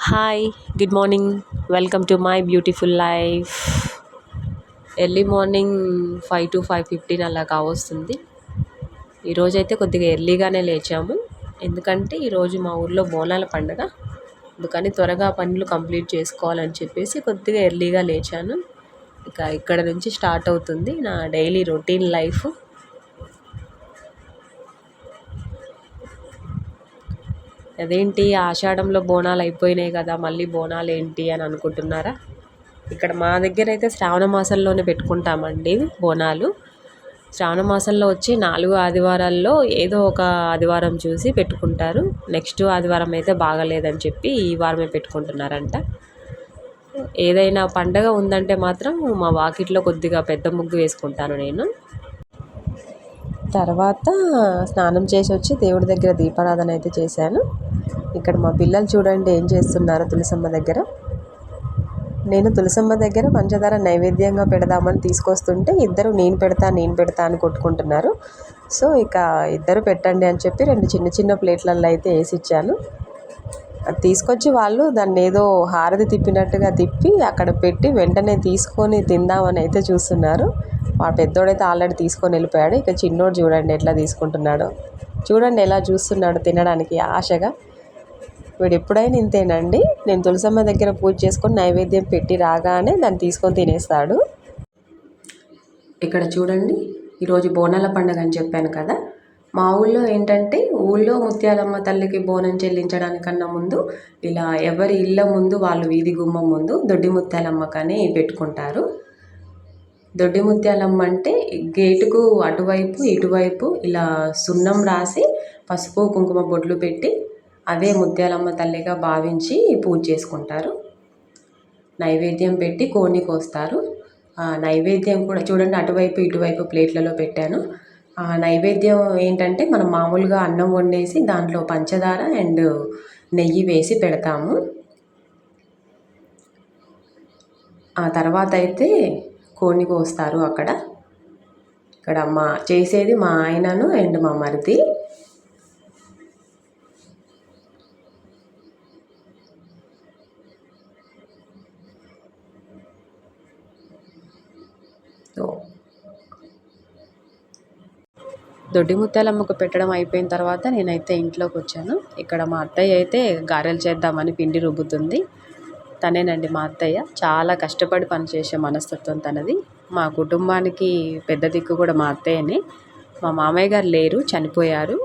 Hi, good morning. Welcome to my beautiful life. Early morning 5 to 5:15 అలా కావస్తుంది. ఈరోజైతే కొద్దిగా ఎర్లీగానే లేచాము. ఎందుకంటే ఈరోజు మా ఊర్లో బోనాల పండుగ. అందుకని త్వరగా పనులు కంప్లీట్ చేసుకోవాలని చెప్పేసి కొద్దిగా ఎర్లీగా లేచాను. ఇక ఇక్కడ నుంచి స్టార్ట్ అవుతుంది నా డైలీ రొటీన్ లైఫ్. అదేంటి ఆషాఢంలో బోనాలు అయిపోయినాయి కదా, మళ్ళీ బోనాలు ఏంటి అని అనుకుంటున్నారా? ఇక్కడ మా దగ్గర అయితే శ్రావణ మాసంలోనే పెట్టుకుంటామండి బోనాలు. శ్రావణ మాసంలో వచ్చి 4 ఆదివారాల్లో ఏదో ఒక ఆదివారం చూసి పెట్టుకుంటారు. నెక్స్ట్ ఆదివారం అయితే బాగలేదని చెప్పి ఈ వారమే పెట్టుకుంటున్నారంట. ఏదైనా పండగ ఉందంటే మాత్రం మా వాకిట్లో కొద్దిగా పెద్ద ముగ్గు వేసుకుంటాను నేను. తర్వాత స్నానం చేసి వచ్చి దేవుడి దగ్గర దీపారాధన అయితే చేశాను. ఇక్కడ మా పిల్లలు చూడండి ఏం చేస్తున్నారో తులసమ్మ దగ్గర. నేను తులసమ్మ దగ్గర పంచదార నైవేద్యంగా పెడదామని తీసుకొస్తుంటే ఇద్దరు నేను పెడతా అని కొట్టుకుంటున్నారు. సో ఇక ఇద్దరు పెట్టండి అని చెప్పి 2 చిన్న చిన్న ప్లేట్లలో అయితే వేసి ఇచ్చాను. అది తీసుకొచ్చి వాళ్ళు దాన్ని ఏదో హారతి తిప్పినట్టుగా తిప్పి అక్కడ పెట్టి వెంటనే తీసుకొని తిందామని అయితే చూస్తున్నారు. మా పెద్దోడైతే ఆల్రెడీ తీసుకొని వెళ్ళిపోయాడు. ఇక చిన్నోడు చూడండి ఎట్లా తీసుకుంటున్నాడో. చూడండి ఎలా చూస్తున్నాడు తినడానికి ఆశగా. వీడు ఎప్పుడైనా ఇంతేనండి. నేను తులసమ్మ దగ్గర పూజ చేసుకొని నైవేద్యం పెట్టి రాగానే దాన్ని తీసుకొని తినేస్తాడు. ఇక్కడ చూడండి, ఈరోజు బోనాల పండుగ అని చెప్పాను కదా. మా ఊళ్ళో ఏంటంటే ఊళ్ళో ముత్యాలమ్మ తల్లికి బోనం చెల్లించడానికన్నా ముందు ఇలా ఎవరి ఇళ్ళ ముందు వాళ్ళు వీధి గుమ్మం ముందు దొడ్డి ముత్యాలమ్మకని పెట్టుకుంటారు. దొడ్డి ముత్యాలమ్మ అంటే గేటుకు అటువైపు ఇటువైపు ఇలా సున్నం రాసి పసుపు కుంకుమ బొట్లు పెట్టి అదే ముత్యాలమ్మ తల్లిగా భావించి పూజ చేసుకుంటారు. నైవేద్యం పెట్టి కోడిని కోస్తారు. ఆ నైవేద్యం కూడా చూడండి అటువైపు ఇటువైపు ప్లేట్లలో పెట్టాను. ఆ నైవేద్యం ఏంటంటే మనం మామూలుగా అన్నం వండేసి దాంట్లో పంచదార అండ్ నెయ్యి వేసి పెడతాము. ఆ తర్వాత అయితే కోడిని కోస్తారు అక్కడ. ఇక్కడ చేసేది మా ఆయనను అండ్ మా మరిది. దొడ్డి ముత్యాలమ్మకు పెట్టడం అయిపోయిన తర్వాత నేనైతే ఇంట్లోకి వచ్చాను. ఇక్కడ మా అత్తయ్య అయితే గారెలు చేద్దామని పిండి రుబ్బుతుంది. తనేనండి మా అత్తయ్య. చాలా కష్టపడి పనిచేసే మనస్తత్వం తనది. మా కుటుంబానికి పెద్ద దిక్కు కూడా మా అత్తయ్యనే. మా మామయ్య గారు లేరు, చనిపోయారు.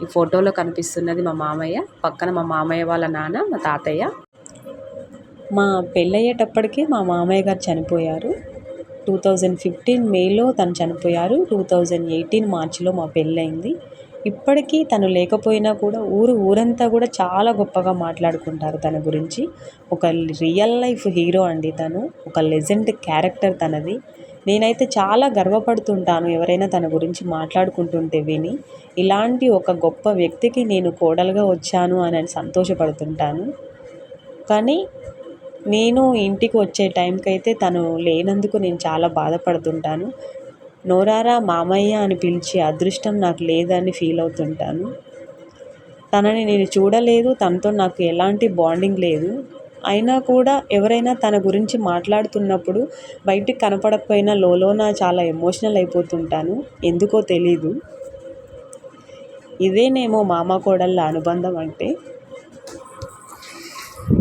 ఈ ఫోటోలో కనిపిస్తున్నది మా మామయ్య, పక్కన మా మామయ్య వాళ్ళ నాన్న, మా తాతయ్య. మా పెళ్ళయ్యేటప్పటికి మా మామయ్య గారు చనిపోయారు. 2015 మేలో తను చనిపోయారు. 2018 మార్చిలో మా పెళ్ళయింది. ఇప్పటికీ తను లేకపోయినా కూడా ఊరంతా కూడా చాలా గొప్పగా మాట్లాడుకుంటారు తన గురించి. ఒక రియల్ లైఫ్ హీరో అండి తను. ఒక లెజెండ్ క్యారెక్టర్ తనది. నేనైతే చాలా గర్వపడుతుంటాను ఎవరైనా తన గురించి మాట్లాడుకుంటుంటే విని. ఇలాంటి ఒక గొప్ప వ్యక్తికి నేను కోడలుగా వచ్చాను అని సంతోషపడుతుంటాను. కానీ నేను ఇంటికి వచ్చే టైంకి అయితే తను లేనందుకు నేను చాలా బాధపడుతుంటాను. నోరారా మామయ్య అని పిలిచే అదృష్టం నాకు లేదని ఫీల్ అవుతుంటాను. తనని నేను చూడలేదు, తనతో నాకు ఎలాంటి బాండింగ్ లేదు. అయినా కూడా ఎవరైనా తన గురించి మాట్లాడుతున్నప్పుడు బయటికి కనపడకపోయినా లోలోన చాలా ఎమోషనల్ అయిపోతుంటాను. ఎందుకో తెలీదు. ఇదేనేమో మామ కోడళ్ళ అనుబంధం అంటే.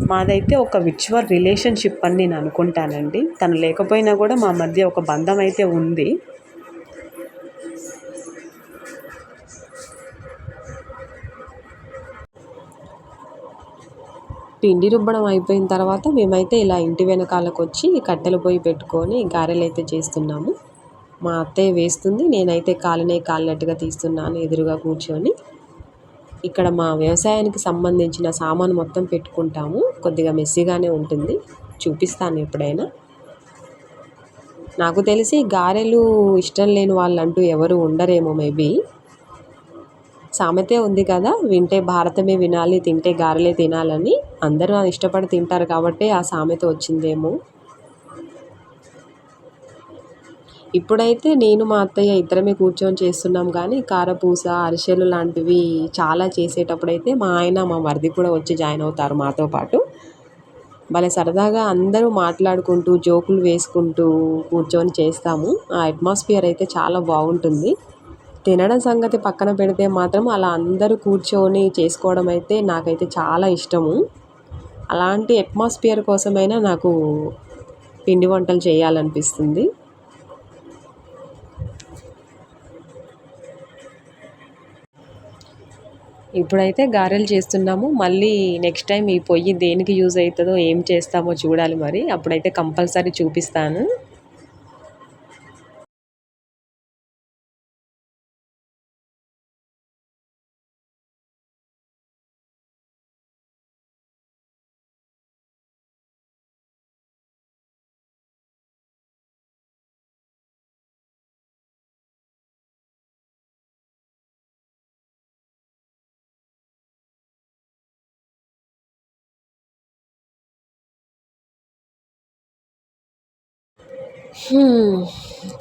మాదైతే ఒక విర్చువల్ రిలేషన్షిప్ అని నేను అనుకుంటానండి. తను లేకపోయినా కూడా మా మధ్య ఒక బంధం అయితే ఉంది. పిండి రుబ్బడం అయిపోయిన తర్వాత మేమైతే ఇలా ఇంటి వెనకాలకు వచ్చి కట్టెలు పొయ్యి పెట్టుకొని గారెలు అయితే చేస్తున్నాము. మా అత్తయ్య వేస్తుంది, నేనైతే కాలినట్టుగా తీస్తున్నాను ఎదురుగా కూర్చొని. ఇక్కడ మా వ్యవసాయానికి సంబంధించిన సామాను మొత్తం పెట్టుకుంటాము. కొద్దిగా మెస్సీగానే ఉంటుంది, చూపిస్తాను ఎప్పుడైనా. నాకు తెలిసి గారెలు ఇష్టం లేని వాళ్ళంటూ ఎవరు ఉండరేమో మేబీ. సామెతే ఉంది కదా, వింటే భారతమే వినాలి, తింటే గారెలే తినాలని. అందరూ ఇష్టపడి తింటారు కాబట్టి ఆ సామెత వచ్చిందేమో. ఇప్పుడైతే నేను మా అత్తయ్య ఇద్దరమే కూర్చొని చేస్తున్నాం, కానీ కారపూస అరిసెలు లాంటివి చాలా చేసేటప్పుడైతే మా ఆయన మా మరిది కూడా వచ్చి జాయిన్ అవుతారు మాతో పాటు. భలే సరదాగా అందరూ మాట్లాడుకుంటూ జోకులు వేసుకుంటూ కూర్చొని చేస్తాము. ఆ అట్మాస్ఫియర్ అయితే చాలా బాగుంటుంది. తినడం సంగతి పక్కన పెడితే మాత్రం అలా అందరూ కూర్చొని చేసుకోవడం అయితే నాకైతే చాలా ఇష్టము. అలాంటి అట్మాస్ఫియర్ కోసమైనా నాకు పిండి వంటలు చేయాలనిపిస్తుంది. ఇప్పుడైతే గారెలు చేస్తున్నాము. మళ్ళీ నెక్స్ట్ టైం ఈ పొయ్యి దేనికి యూజ్ అవుతుందో ఏం చేస్తామో చూడాలి మరి. అప్పుడైతే కంపల్సరీ చూపిస్తాను.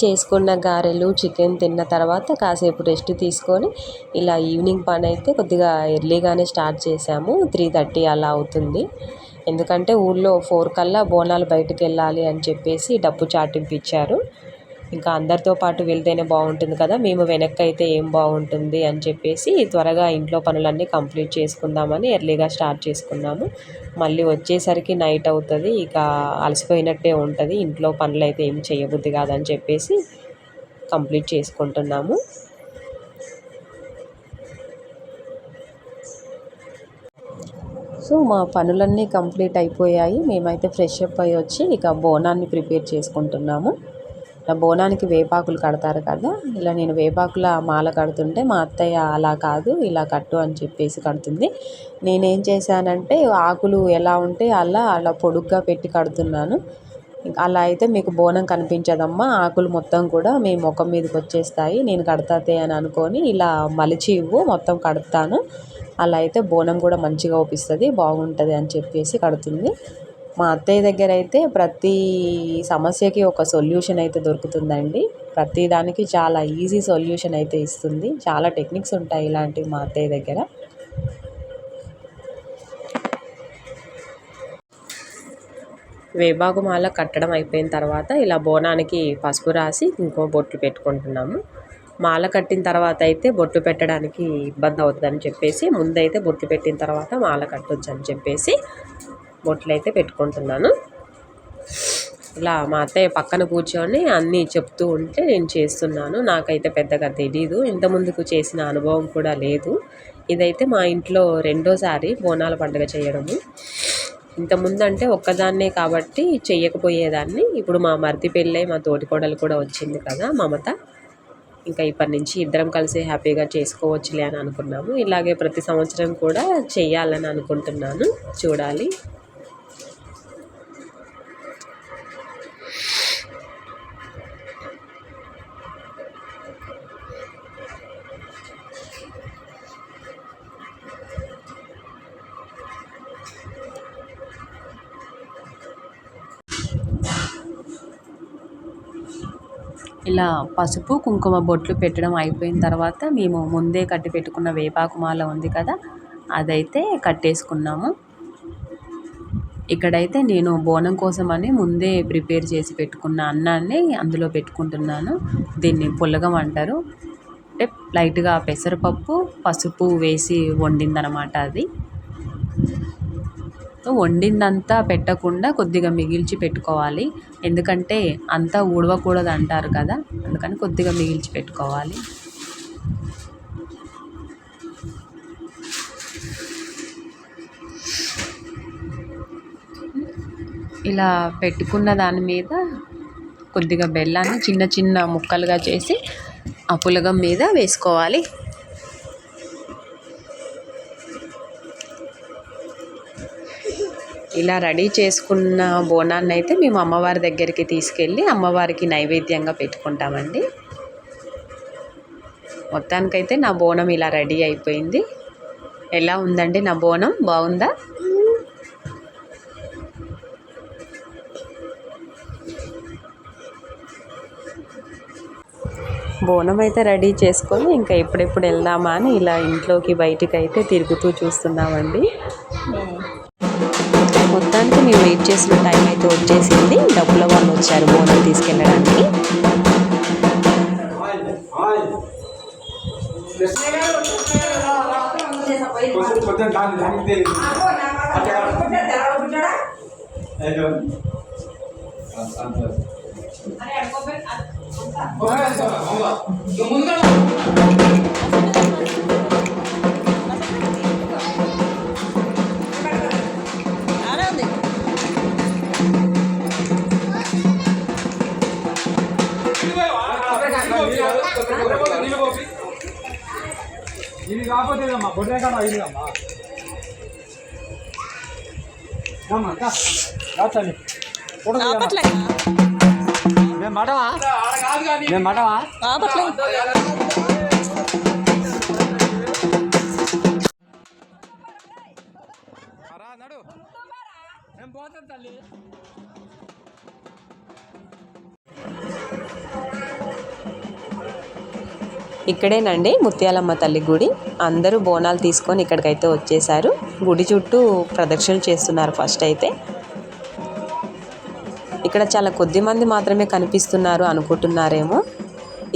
చేసుకున్న గారెలు చికెన్ తిన్న తర్వాత కాసేపు రెస్ట్ తీసుకొని ఇలా ఈవినింగ్ పని అయితే కొద్దిగా ఎర్లీగానే స్టార్ట్ చేసాము. 3:30 అలా అవుతుంది. ఎందుకంటే ఊళ్ళో 4 కల్లా బోనాలు బయటకు వెళ్ళాలి అని చెప్పేసి డప్పు చాటింపు ఇచ్చారు. ఇంకా అందరితో పాటు వెళ్తేనే బాగుంటుంది కదా, మేము వెనక్కి అయితే ఏం బాగుంటుంది అని చెప్పేసి త్వరగా ఇంట్లో పనులన్నీ కంప్లీట్ చేసుకుందామని ఎర్లీగా స్టార్ట్ చేసుకున్నాము. మళ్ళీ వచ్చేసరికి నైట్ అవుతుంది. ఇక అలసిపోయినట్టే ఉంటుంది. ఇంట్లో పనులు అయితే ఏం చేయబుద్ధి కాదని చెప్పేసి కంప్లీట్ చేసుకుంటున్నాము. సో మా పనులన్నీ కంప్లీట్ అయిపోయాయి. మేమైతే ఫ్రెష్ అప్ అయ్యి వచ్చి ఇక బోనాన్ని ప్రిపేర్ చేసుకుంటున్నాము. ఇలా బోనానికి వేపాకులు కడతారు కదా, ఇలా నేను వేపాకుల మాల కడుతుంటే మా అత్తయ్య అలా కాదు ఇలా కట్టు అని చెప్పేసి కడుతుంది. నేనేం చేశానంటే ఆకులు ఎలా ఉంటే అలా పొడుగ్గా పెట్టి కడుతున్నాను. అలా అయితే మీకు బోనం కనిపించదమ్మా, ఆకులు మొత్తం కూడా మీ ముఖం మీదకి వచ్చేస్తాయి, నేను కడతాతే అని అనుకొని ఇలా మలిచి ఇవ్వు మొత్తం కడతాను, అలా అయితే బోనం కూడా మంచిగా ఊపిస్తుంది బాగుంటుంది అని చెప్పేసి కడుతుంది. మా అత్తయ్య దగ్గర అయితే ప్రతి సమస్యకి ఒక సొల్యూషన్ అయితే దొరుకుతుందండి. ప్రతి దానికి చాలా ఈజీ సొల్యూషన్ అయితే ఇస్తుంది. చాలా టెక్నిక్స్ ఉంటాయి ఇలాంటివి మా అత్తయ్య దగ్గర. వేపాకు మాల కట్టడం అయిపోయిన తర్వాత ఇలా బోనానికి పసుపు రాసి ఇంకో బొట్లు పెట్టుకుంటున్నాము. మాల కట్టిన తర్వాత అయితే బొట్టు పెట్టడానికి ఇబ్బంది అవుతుందని చెప్పేసి ముందైతే బొట్టు పెట్టిన తర్వాత మాల కట్టొచ్చు అని చెప్పేసి బొట్లు అయితే పెట్టుకుంటున్నాను. ఇలా మా అత్తయ్య పక్కన కూర్చొని అన్నీ చెప్తూ ఉంటే నేను చేస్తున్నాను. నాకైతే పెద్దగా తెలీదు, ఇంతకుముందుకు చేసిన అనుభవం కూడా లేదు. ఇదైతే మా ఇంట్లో రెండోసారి బోనాల పండుగ చేయడము. ఇంతకుముందు అంటే ఒక్కదాన్నే కాబట్టి చెయ్యకపోయేదాన్ని. ఇప్పుడు మా మరిది పెళ్ళై మా తోటికోడలు కూడా వచ్చింది కదా మమత, ఇంకా ఇప్పటి నుంచి ఇద్దరం కలిసి హ్యాపీగా చేసుకోవచ్చులే అని అనుకున్నాము. ఇలాగే ప్రతి సంవత్సరం కూడా చెయ్యాలని అనుకుంటున్నాను, చూడాలి. ఇలా పసుపు కుంకుమ బొట్లు పెట్టడం అయిపోయిన తర్వాత మేము ముందే కట్టి పెట్టుకున్న వేపాకు మాల ఉంది కదా, అదైతే కట్టేసుకున్నాము. ఇక్కడైతే నేను బోనం కోసమని ముందే ప్రిపేర్ చేసి పెట్టుకున్న అన్నాన్ని అందులో పెట్టుకుంటున్నాను. దీన్ని పులగం అంటారు. అంటే లైట్గా పెసరపప్పు పసుపు వేసి వండిందనమాట. అది వండిందంతా పెట్టకుండా కొద్దిగా మిగిల్చి పెట్టుకోవాలి, ఎందుకంటే అంతా ఊడవకూడదు అంటారు కదా, అందుకని కొద్దిగా మిగిల్చి పెట్టుకోవాలి. ఇలా పెట్టుకున్న దాని మీద కొద్దిగా బెల్లాన్ని చిన్న చిన్న ముక్కలుగా చేసి ఆ పులగం మీద వేసుకోవాలి. ఇలా రెడీ చేసుకున్న బోనాన్ని అయితే మేము అమ్మవారి దగ్గరికి తీసుకెళ్ళి అమ్మవారికి నైవేద్యంగా పెట్టుకుంటామండి. మొత్తానికైతే నా బోనం ఇలా రెడీ అయిపోయింది. ఎలా ఉందండి నా బోనం, బాగుందా? బోనం అయితే రెడీ చేసుకొని ఇంకా ఎప్పుడెప్పుడు వెళ్దామా అని ఇలా ఇంట్లోకి బయటికి అయితే తిరుగుతూ చూస్తున్నామండి. మొత్తానికి మేము వెయిట్ చేసిన టైం అయితే వచ్చేసింది. డబ్బుల వాళ్ళు వచ్చారు బోనం తీసుకెళ్ళడానికి. ఇది కాకపోతేదమ్మా బొడ్డే కాడ ఇదమ్మా మేము మటవా నడు మేము పోతాం తల్లి. ఇక్కడేనండి ముత్యాలమ్మ తల్లి గుడి. అందరూ బోనాలు తీసుకొని ఇక్కడికైతే వచ్చేసారు. గుడి చుట్టూ ప్రదక్షిణలు చేస్తున్నారు. ఫస్ట్ అయితే ఇక్కడ చాలా కొద్ది మంది మాత్రమే కనిపిస్తున్నారు అనుకుంటున్నారేమో.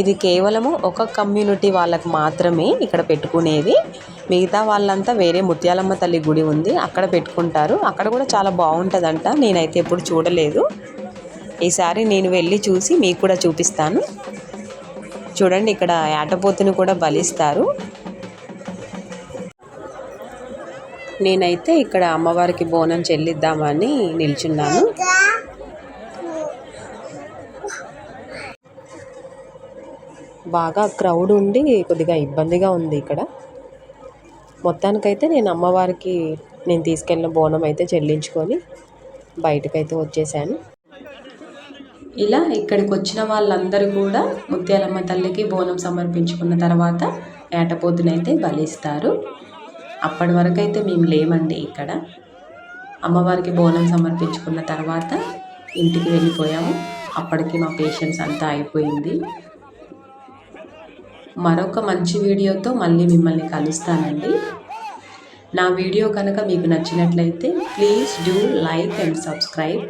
ఇది కేవలము ఒక కమ్యూనిటీ వాళ్ళకు మాత్రమే ఇక్కడ పెట్టుకునేది. మిగతా వాళ్ళంతా వేరే ముత్యాలమ్మ తల్లి గుడి ఉంది, అక్కడ పెట్టుకుంటారు. అక్కడ కూడా చాలా బాగుంటుందంట. నేనైతే ఎప్పుడు చూడలేదు. ఈసారి నేను వెళ్ళి చూసి మీకు కూడా చూపిస్తాను. చూడండి, ఇక్కడ యాటపోతుని కూడా బలిస్తారు. నేనైతే ఇక్కడ అమ్మవారికి బోనం చెల్లిద్దామని నిల్చున్నాను. బాగా క్రౌడ్ ఉండి కొద్దిగా ఇబ్బందిగా ఉంది ఇక్కడ. మొత్తానికైతే నేను అమ్మవారికి నేను తీసుకెళ్ళిన బోనం అయితే చెల్లించుకొని బయటకైతే వచ్చేసాను. ఇలా ఇక్కడికి వచ్చిన వాళ్ళందరూ కూడా ముత్యాలమ్మ తల్లికి బోనం సమర్పించుకున్న తర్వాత ఏటపోతునైతే బలిస్తారు. అప్పటి వరకు అయితే మేము లేమండి ఇక్కడ. అమ్మవారికి బోనం సమర్పించుకున్న తర్వాత ఇంటికి వెళ్ళిపోయాము. అప్పటికి మా పేషెంట్స్ అంతా అయిపోయింది. మరొక మంచి వీడియోతో మళ్ళీ మిమ్మల్ని కలుస్తానండి. నా వీడియో కనుక మీకు నచ్చినట్లయితే please do like and subscribe.